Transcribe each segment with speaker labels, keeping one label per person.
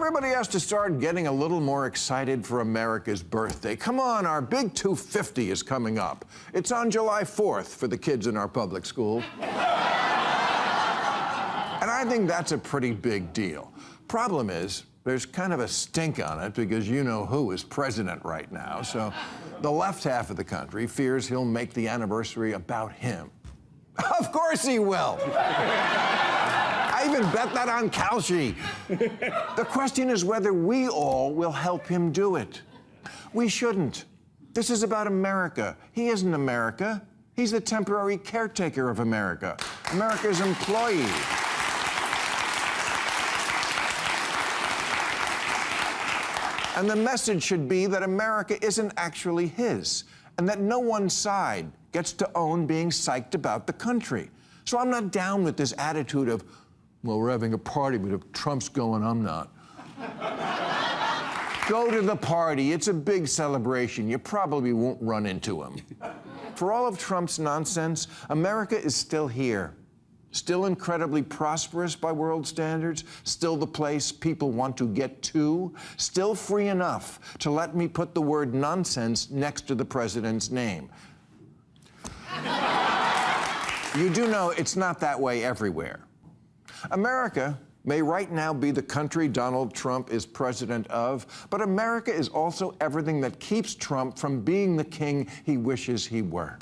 Speaker 1: Everybody has to start getting a little more excited for America's birthday. Come on, our big 250 is coming up. It's on July 4th for the kids in our public school. And I think that's a pretty big deal. Problem is, there's kind of a stink on it because you know who is president right now. So the left half of the country fears he'll make the anniversary about him. Of course he will. I even bet that on Kalshi. The question is whether we all will help him do it. We shouldn't. This is about America. He isn't America. He's the temporary caretaker of America, America's employee. And the message should be that America isn't actually his, and that no one side gets to own being psyched about the country. So I'm not down with this attitude of, well, we're having a party, but if Trump's going, I'm not. Go to the party. It's a big celebration. You probably won't run into him. For all of Trump's nonsense, America is still here. Still incredibly prosperous by world standards, still the place people want to get to, still free enough to let me put the word nonsense next to the president's name. You do know it's not that way everywhere. America may right now be the country Donald Trump is president of, but America is also everything that keeps Trump from being the king he wishes he were.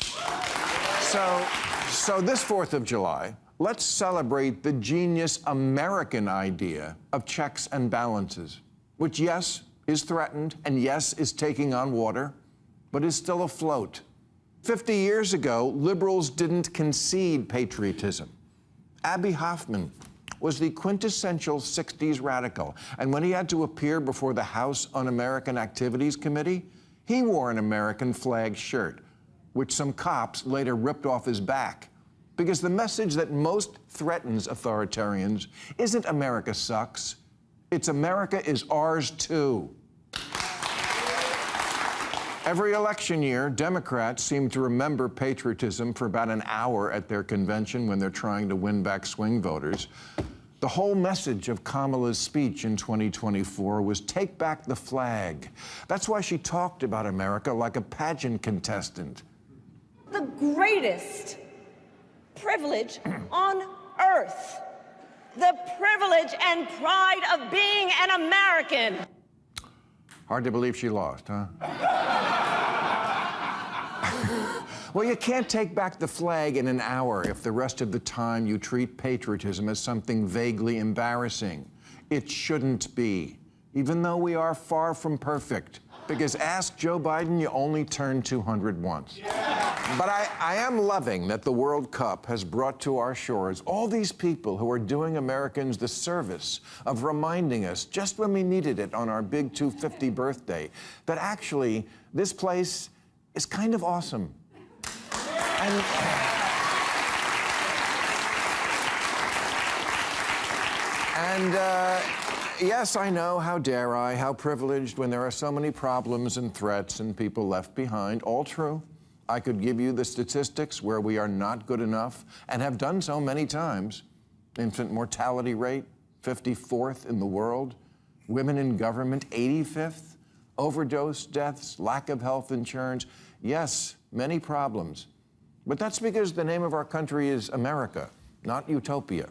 Speaker 1: So this 4th of July, let's celebrate the genius American idea of checks and balances, which, yes, is threatened and, yes, is taking on water, but is still afloat. 50 years ago, liberals didn't concede patriotism. Abbie Hoffman was the quintessential 60s radical, and when he had to appear before the House Un-American Activities Committee, he wore an American flag shirt, which some cops later ripped off his back. Because the message that most threatens authoritarians isn't America sucks, it's America is ours too. Every election year, Democrats seem to remember patriotism for about an hour at their convention when they're trying to win back swing voters. The whole message of Kamala's speech in 2024 was take back the flag. That's why she talked about America like a pageant contestant.
Speaker 2: The greatest privilege on earth. The privilege and pride of being an American.
Speaker 1: Hard to believe she lost, huh? Well, you can't take back the flag in an hour if the rest of the time you treat patriotism as something vaguely embarrassing. It shouldn't be, even though we are far from perfect. Because ask Joe Biden, you only turn 200 once. Yeah. But I am loving that the World Cup has brought to our shores all these people who are doing Americans the service of reminding us, just when we needed it on our big 250 birthday, that actually this place is kind of awesome. And yes, I know, how dare I, how privileged when there are so many problems and threats and people left behind. All true. I could give you the statistics where we are not good enough and have done so many times. Infant mortality rate, 54th in the world. Women in government, 85th. Overdose deaths, lack of health insurance. Yes, many problems. But that's because the name of our country is America, not utopia.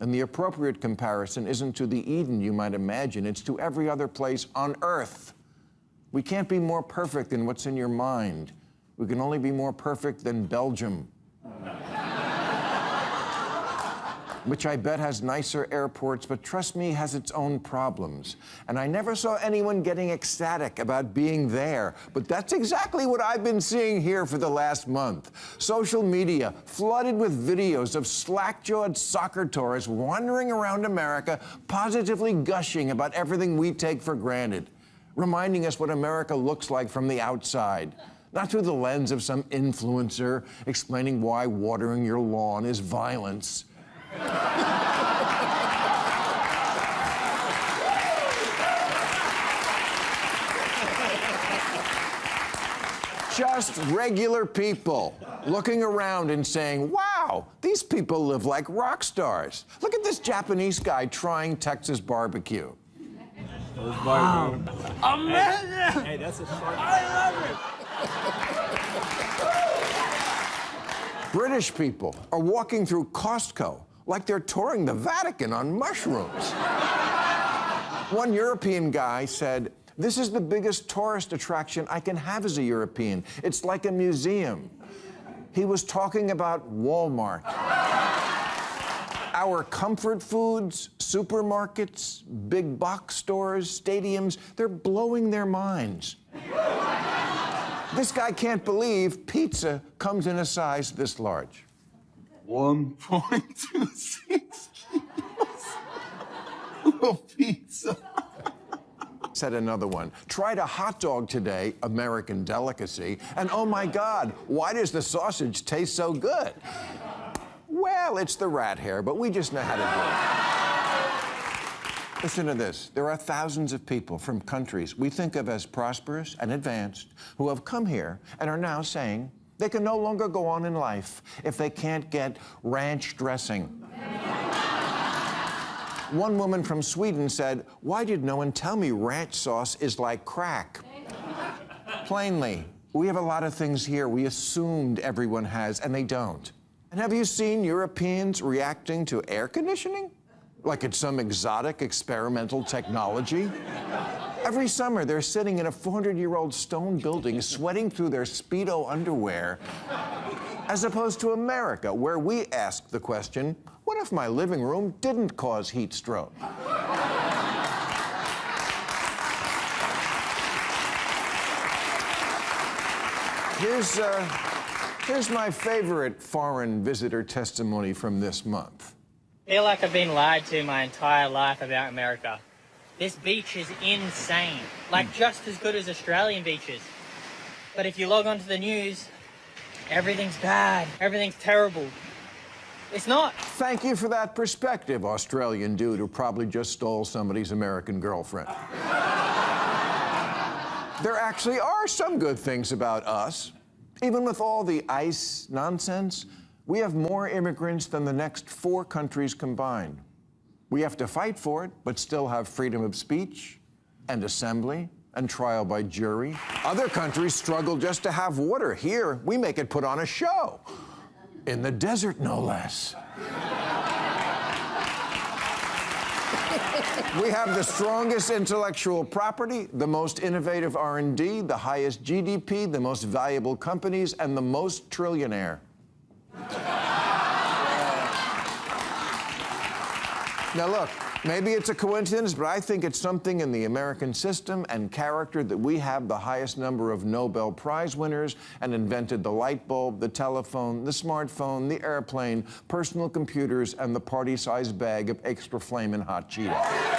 Speaker 1: And the appropriate comparison isn't to the Eden you might imagine, it's to every other place on Earth. We can't be more perfect than what's in your mind. We can only be more perfect than Belgium. Which I bet has nicer airports, but trust me, has its own problems. And I never saw anyone getting ecstatic about being there, but that's exactly what I've been seeing here for the last month. Social media flooded with videos of slack-jawed soccer tourists wandering around America, positively gushing about everything we take for granted, reminding us what America looks like from the outside. Not through the lens of some influencer explaining why watering your lawn is violence. Just regular people looking around and saying, wow, these people live like rock stars. Look at this Japanese guy trying Texas barbecue.
Speaker 3: Wow.
Speaker 4: Amazing!
Speaker 3: Hey, that's a shark.
Speaker 4: I love
Speaker 1: British people are walking through Costco like they're touring the Vatican on mushrooms. One European guy said, "This is the biggest tourist attraction I can have as a European. It's like a museum." He was talking about Walmart. Our comfort foods, supermarkets, big box stores, stadiums, they're blowing their minds. This guy can't believe pizza comes in a size this large.
Speaker 4: 1.26 kilos of pizza.
Speaker 1: Said another one. Tried a hot dog today, American delicacy, and oh my God, why does the sausage taste so good? Well, it's the rat hair, but we just know how to do it. Listen to this. There are thousands of people from countries we think of as prosperous and advanced who have come here and are now saying they can no longer go on in life if they can't get ranch dressing. One woman from Sweden said, "Why did no one tell me ranch sauce is like crack?" Plainly, we have a lot of things here we assumed everyone has, and they don't. And have you seen Europeans reacting to air conditioning? Like it's some exotic experimental technology? Every summer, they're sitting in a 400-year-old stone building, sweating through their Speedo underwear, as opposed to America, where we ask the question, what if my living room didn't cause heat stroke? Here's my favorite foreign visitor testimony from this month.
Speaker 5: I feel like I've been lied to my entire life about America. This beach is insane, like just as good as Australian beaches. But if you log onto the news, everything's bad, everything's terrible. It's not.
Speaker 1: Thank you for that perspective, Australian dude who probably just stole somebody's American girlfriend. There actually are some good things about us. Even with all the ICE nonsense, we have more immigrants than the next 4 countries combined. We have to fight for it, but still have freedom of speech and assembly and trial by jury. Other countries struggle just to have water. Here, we make it put on a show. In the desert, no less. We have the strongest intellectual property, the most innovative R&D, the highest GDP, the most valuable companies, and the most trillionaire. Now look, maybe it's a coincidence, but I think it's something in the American system and character that we have the highest number of Nobel Prize winners and invented the light bulb, the telephone, the smartphone, the airplane, personal computers, and the party-sized bag of extra flamin' hot Cheetos.